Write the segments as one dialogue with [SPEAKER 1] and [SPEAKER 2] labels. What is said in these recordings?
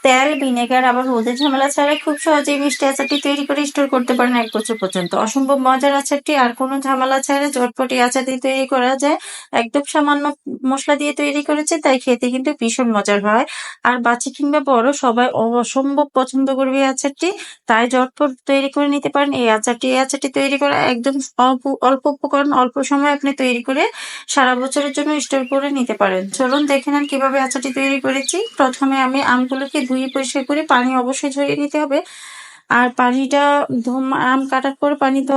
[SPEAKER 1] তেল, ভিনেগার আবার রোদের ঝামেলা ছাড়া খুব সহজেই মিষ্টি আচারটি তৈরি করে স্টোর করতে পারেন ১ বছর পর্যন্ত। অসম্ভব মজার আচারটি আর কোনো ঝামেলা ছাড়া ঝটপট এই আচারটি তৈরি করা যায়। একদম সামান্য মসলা দিয়ে তৈরি করেছি, তাই খেতে কিন্তু ভীষণ মজার হয়। আর বাচ্চা কিংবা বড় সবাই অসম্ভব পছন্দ করবে এই আচারটি। তাই ঝটপট তৈরি করে নিতে পারেন এই আচারটি। এই আচারটি তৈরি করা একদম অল্প উপকরণ, অল্প সময়ে আপনি তৈরি করে সারা বছরের জন্য স্টোর করে নিতে পারেন। চলুন দেখে নেন কিভাবে আচারটি তৈরি করেছি। প্রথমে আমি আমগুলোকে ধুয়ে পরিষ্কার করে পানি অবশ্যই ঝরিয়ে নিতে হবে। আর পানিটা আম কাটার পর পানি তো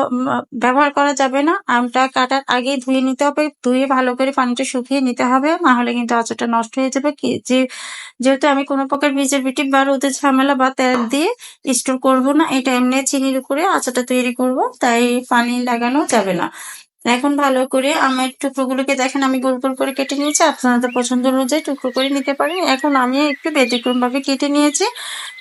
[SPEAKER 1] ব্যবহার করা যাবে না। আমটা কাটার আগেই ধুয়ে নিতে হবে। ধুয়ে ভালো করে পানিটা শুকিয়ে নিতে হবে। না হলে কিন্তু আচারটা নষ্ট হয়ে যাবে। যেহেতু আমি কোনো প্রকার প্রিজারভেটিভ বা রোদের ঝামেলা বা তেল দিয়ে স্টোর করব না, এটা এমনি চিনির উপরে আচারটা তৈরি করব, তাই পানি লাগানো যাবে না। এখন ভালো করে আমের টুকরোগুলোকে দেখেন আমি গোল গোল করে কেটে নিয়েছি। আপনাদের পছন্দ অনুযায়ী টুকরো করে নিতে পারেন। এখন আমি একটু ব্যতিক্রম ভাবে কেটে নিয়েছি।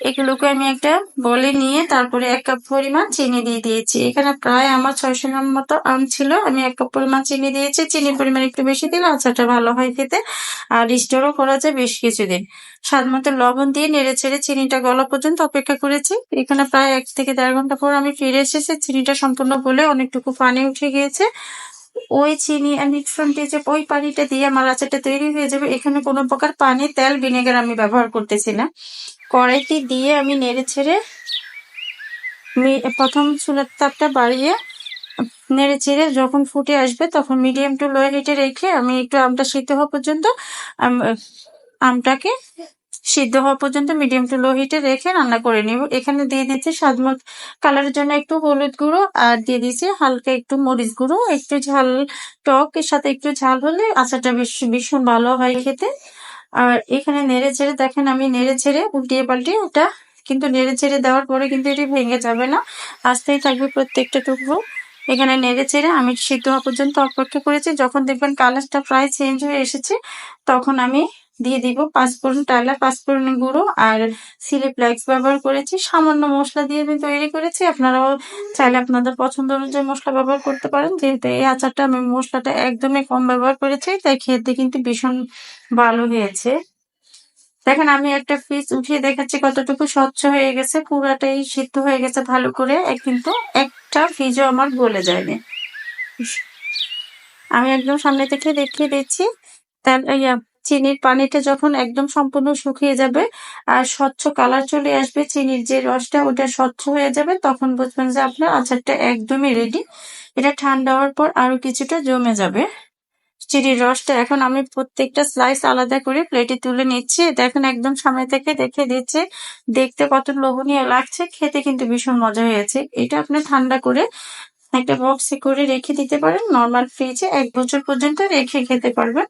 [SPEAKER 1] এগুলোকে আমি একটা বলে নিয়ে তারপরে ১ কাপ পরিমাণ চিনি দিয়ে দিয়েছি। এখানে প্রায় আমার ৬০০ গ্রাম মতো আম ছিল। আমি ১ কাপ পরিমাণ চিনি দিয়েছি। চিনির পরিমাণ একটু বেশি দিলে আচারটা ভালো হয় খেতে, আর স্টোরও করা যায় বেশ কিছুদিন। স্বাদ মতো লবণ দিয়ে নেড়ে ছেড়ে চিনিটা গলা পর্যন্ত অপেক্ষা করেছি। এখানে প্রায় ১ থেকে ১.৫ ঘন্টা পর আমি ফিরে এসেছি। চিনিটা সম্পূর্ণ গলে অনেকটুকু পানি উঠে গিয়েছে। ওই চিনি মিশ্রণ দিয়ে যে ওই পানিটা দিয়ে আমার আচারটা তৈরি হয়ে যাবে। এখানে কোনো প্রকার পানি, তেল, ভিনেগার আমি ব্যবহার করতেছি না। কড়াইতে দিয়ে আমি নেড়ে ছেড়ে প্রথম চুলার তাপটা বাড়িয়ে নেড়ে চেড়ে যখন ফুটে আসবে তখন মিডিয়াম টু লো হিটে রেখে আমি একটু আমটা সিদ্ধ হওয়া পর্যন্ত আমটাকে সিদ্ধ হওয়া পর্যন্ত মিডিয়াম টু লো হিটে রেখে রান্না করে নিব। এখানে দিয়ে দিচ্ছি স্বাদমতো কালারের জন্য একটু হলুদ গুঁড়ো, আর দিয়ে দিচ্ছি হালকা একটু মরিচ গুঁড়ো। একটু ঝাল, টক এর সাথে একটু ঝাল হলে আচারটা ভীষণ ভালো হয় খেতে। আর এখানে নেড়ে চেড়ে দেখেন আমি নেড়ে ছেড়ে উল্টিয়ে পাল্টিয়ে এটা কিন্তু নেড়ে ছেড়ে দেওয়ার পরে কিন্তু এটি ভেঙে যাবে না, আস্তেই থাকবে প্রত্যেকটা টুকরো। এখানে নেড়ে চেড়ে আমি সিদ্ধ হওয়া পর্যন্ত অপেক্ষা করেছি। যখন দেখবেন কালারটা প্রায় চেঞ্জ হয়ে এসেছে তখন আমি দিয়ে দিব পাঁচফোড়ন, টালা পাঁচফোড়ন গুঁড়ো আর চিলি ফ্লেক্স ব্যবহার করেছি। সামান্য মশলা দিয়ে আমি তৈরি করেছি। আপনারাও চাইলে আপনাদের পছন্দ অনুযায়ী মশলা ব্যবহার করতে পারেন। যেহেতু এই আচারটা আমি মশলাটা একদমই কম ব্যবহার করেছি, তাই খেতে কিন্তু ভীষণ ভালো হয়েছে। দেখেন আমি একটা পিস উঠিয়ে দেখাচ্ছি কতটুকু স্বচ্ছ হয়ে গেছে, পুরাটাই সিদ্ধ হয়ে গেছে ভালো করে। কিন্তু একটা পিসও আমার গলে যায়নি। আমি একদম সামনে থেকে দেখিয়ে দিচ্ছি। চিনির পানিটা যখন একদম সম্পূর্ণ শুকিয়ে যাবে আর স্বচ্ছ কালার চলে আসবে, চিনির যে রসটা ওটা স্বচ্ছ হয়ে যাবে, তখন বুঝবেন যে আপনার আচারটা একদমই রেডি। এটা ঠান্ডা হওয়ার পর আরো কিছুটা জমে যাবে চিনির রসটা। এখন আমি প্রত্যেকটা স্লাইস আলাদা করে প্লেটে তুলে নিচ্ছি। দেখেন একদম সামনে থেকে দেখে দিচ্ছে, দেখতে কত লোভনীয় লাগছে, খেতে কিন্তু ভীষণ মজা হয়েছে। এটা আপনি ঠান্ডা করে একটা বক্সে করে রেখে দিতে পারেন, নর্মাল ফ্রিজে ১ বছর পর্যন্ত রেখে খেতে পারবেন।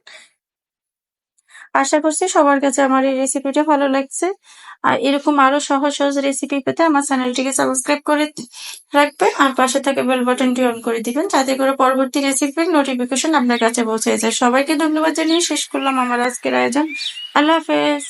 [SPEAKER 1] আশা করছি সবার কাছে আমার এই রেসিপিটা ভালো লাগছে। আর এরকম আরো সহজ সহজ রেসিপি পেতে আমার চ্যানেলটিকে সাবস্ক্রাইব করে রাখবেন আর পাশে থাকা বেল বাটনটি অন করে দিবেন, যাতে করে পরবর্তী রেসিপির নোটিফিকেশন আপনার কাছে পৌঁছে যায়। সবাইকে ধন্যবাদ জানিয়ে শেষ করলাম আমার আজকের আয়োজন। আল্লাহ হাফেজ।